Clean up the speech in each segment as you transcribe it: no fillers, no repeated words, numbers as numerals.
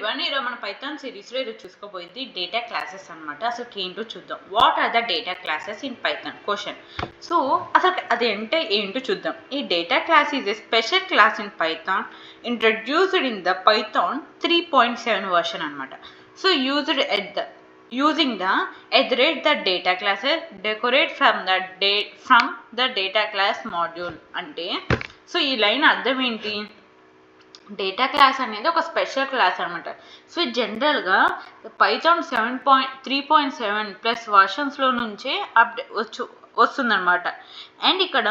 everyone, ఈరోజు మన Python సిరీస్లో ఈరోజు చూసుకోబోయేది డేటా క్లాసెస్ అనమాట. అసలు ఏంటో చూద్దాం. What are the data classes in Python question. So అసలు అది అంటే ఏంటో చూద్దాం. ఈ data class is a special class in Python introduced in the Python 3.7 version అనమాట. So used at the using the the data classes decorate from the data class module అంటే so ఈ line అర్థం ఏంటి, డేటా క్లాస్ అనేది ఒక special class అనమాట. So జనరల్గా Python 3.7 plus వర్షన్స్లో నుంచే వస్తుందన్నమాట. అండ్ ఇక్కడ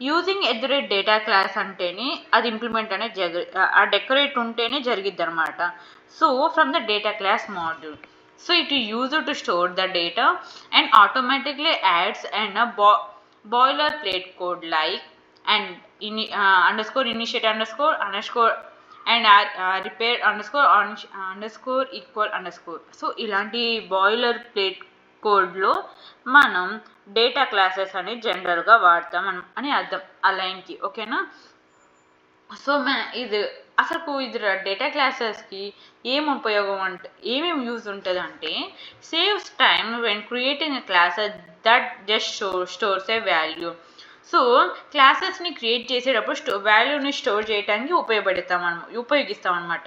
యూజింగ్ డేటా క్లాస్ అంటేనే అది ఇంప్లిమెంట్ అనేది ఆ డెకరేట్ ఉంటేనే జరిగిద్ది అనమాట. So from the data class module. So it is used to store the data and automatically adds and a boilerplate code like and underscore initiate underscore and repair underscore equal underscore. So ఇలాంటి boiler plate కోడ్లో మనం data classes అనేది జనరల్గా వాడతాం అని అర్థం ఆ లైన్కి. ఓకేనా. సో ఇది అసలు ఇది డేటా క్లాసెస్కి ఏం ఉపయోగం అంటే ఏమేమి యూజ్ ఉంటుంది అంటే saves time when creating a class that just stores a value. So క్లాసెస్ని క్రియేట్ చేసేటప్పుడు వాల్యూని స్టోర్ చేయడానికి ఉపయోగిస్తాం అనమాట.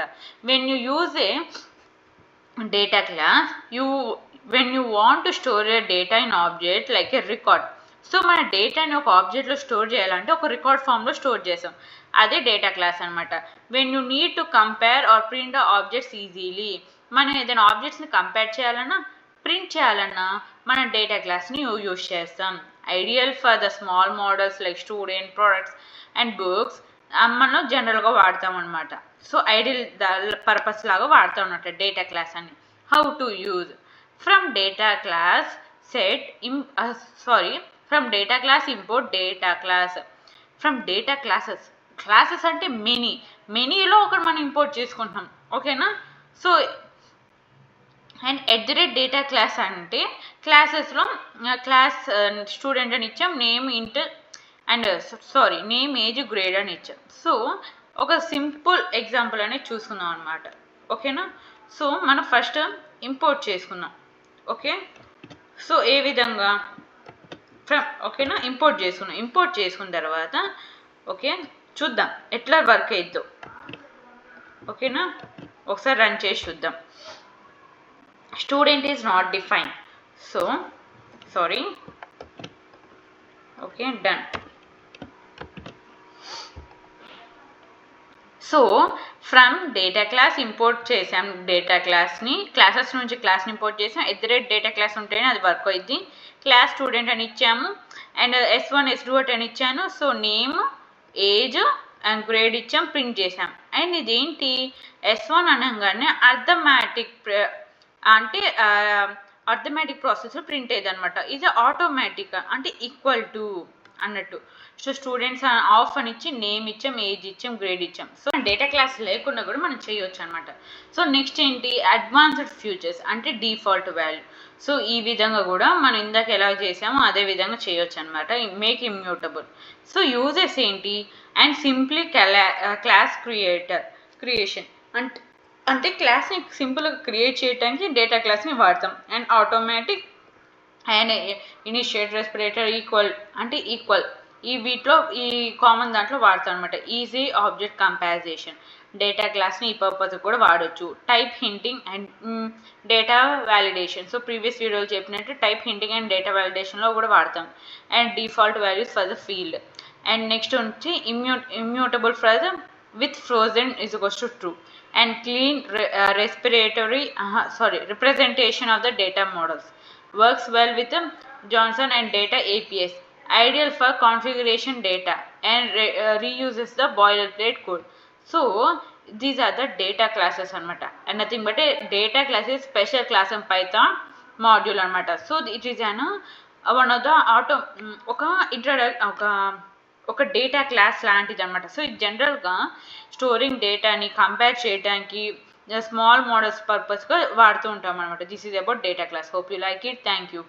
When you use a data class when you want to store a data in object like a record. So మన డేటాని ఒక ఆబ్జెక్ట్లో store చేయాలంటే ఒక రికార్డ్ ఫామ్లో స్టోర్ చేసాం, అదే డేటా క్లాస్ అనమాట. When you need to compare or print the objects easily, మనం ఏదైనా ఆబ్జెక్ట్స్ని కంపేర్ చేయాలన్నా ప్రింట్ చేయాలన్నా మన డేటా క్లాస్ని యూజ్ చేస్తాం. Ideal for the small models like student products and books మనం జనరల్గా వాడతాం అనమాట. సో ఐడియల్ పర్పస్ లాగా వాడతాం అనమాట డేటా క్లాస్ అని. How to use from data class from data class import data class from data classes అంటే మెనీలో ఒకటి మనం ఇంపోర్ట్ చేసుకుంటున్నాం. ఓకేనా. సో అండ్ డేటా క్లాస్ అంటే క్లాసెస్లో క్లాస్ స్టూడెంట్ అని ఇచ్చాం, నేమ్ ఇంట్ అండ్ నేమ్ ఏజ్ గ్రేడ్ అని ఇచ్చాం. సో ఒక సింపుల్ ఎగ్జాంపుల్ అనేది చూసుకుందాం అనమాట. ఓకేనా. సో మనం ఫస్ట్ ఇంపోర్ట్ చేసుకుందాం. ఓకే. సో ఏ విధంగా ఓకేనా ఇంపోర్ట్ చేసుకున్న తర్వాత ఓకే చూద్దాం ఎట్లా వర్క్ అయిద్దో. ఓకేనా. ఒకసారి రన్ చేసి చూద్దాం. Student is not define. So okay done. So from data class import చేసాం డేటా క్లాస్ని, క్లాసెస్ నుంచి క్లాస్ని ఇంపోర్ట్ చేసాం. డేటా క్లాస్ ఉంటేనే అది వర్క్ అయింది. క్లాస్ స్టూడెంట్ అని ఇచ్చాము అండ్ S1 S2 అని ఇచ్చాను. So name age and grade ఇచ్చాం, ప్రింట్ చేసాం. అండ్ ఇదేంటి S1 అనగానే అర్థమెటిక్ ప్రాసెస్లో ప్రింట్ అయ్యేది అనమాట. ఇది ఆటోమేటిక్ అంటే ఈక్వల్ టు అన్నట్టు. సో స్టూడెంట్స్ ఆఫ్ అని ఇచ్చి నేమ్ ఇచ్చాం, ఏజ్ ఇచ్చాం, గ్రేడ్ ఇచ్చాం. సో డేటా క్లాస్ లేకుండా కూడా మనం చేయొచ్చు అనమాట. సో నెక్స్ట్ ఏంటి అడ్వాన్స్డ్ ఫ్యూచర్స్ అంటే డిఫాల్ట్ వాల్యూ. సో ఈ విధంగా కూడా మనం ఇందాక ఎలా చేసామో అదే విధంగా చేయొచ్చు అనమాట. Make immutable. సో యూజెస్ ఏంటి అండ్ సింప్లీ క్లాస్ క్రియేషన్ అంటే క్లాస్ని సింపుల్గా క్రియేట్ చేయడానికి డేటా క్లాస్ని వాడతాం. And automatic and initiate respirator equal వీటిలో ఈ కామన్ దాంట్లో వాడతాం అనమాట. ఈజీ ఆబ్జెక్ట్ కంపారిజేషన్ డేటా క్లాస్ని ఈ పర్పస్ కూడా వాడచ్చు. Type hinting and data validation. So previous వీడియోలో చెప్పినట్టు టైప్ హింటింగ్ అండ్ డేటా వ్యాలిడేషన్లో కూడా వాడతాం. And default values for the field. And next వచ్చి immutable for the with frozen is equals to true. And clean representation of the data models. Works well with Johnson and Data APIs. Ideal for configuration data and reuses the boilerplate code. So these are the data classes anamata. And nothing but a data class is special class in Python module anamata. So it is one of the ఒక data class లాంటిది అనమాట. So ఇది జనరల్గా storing డేటాని compare చేయడానికి small models పర్పస్గా వాడుతూ ఉంటాం అనమాట. This is about data class. Hope you like it. Thank you.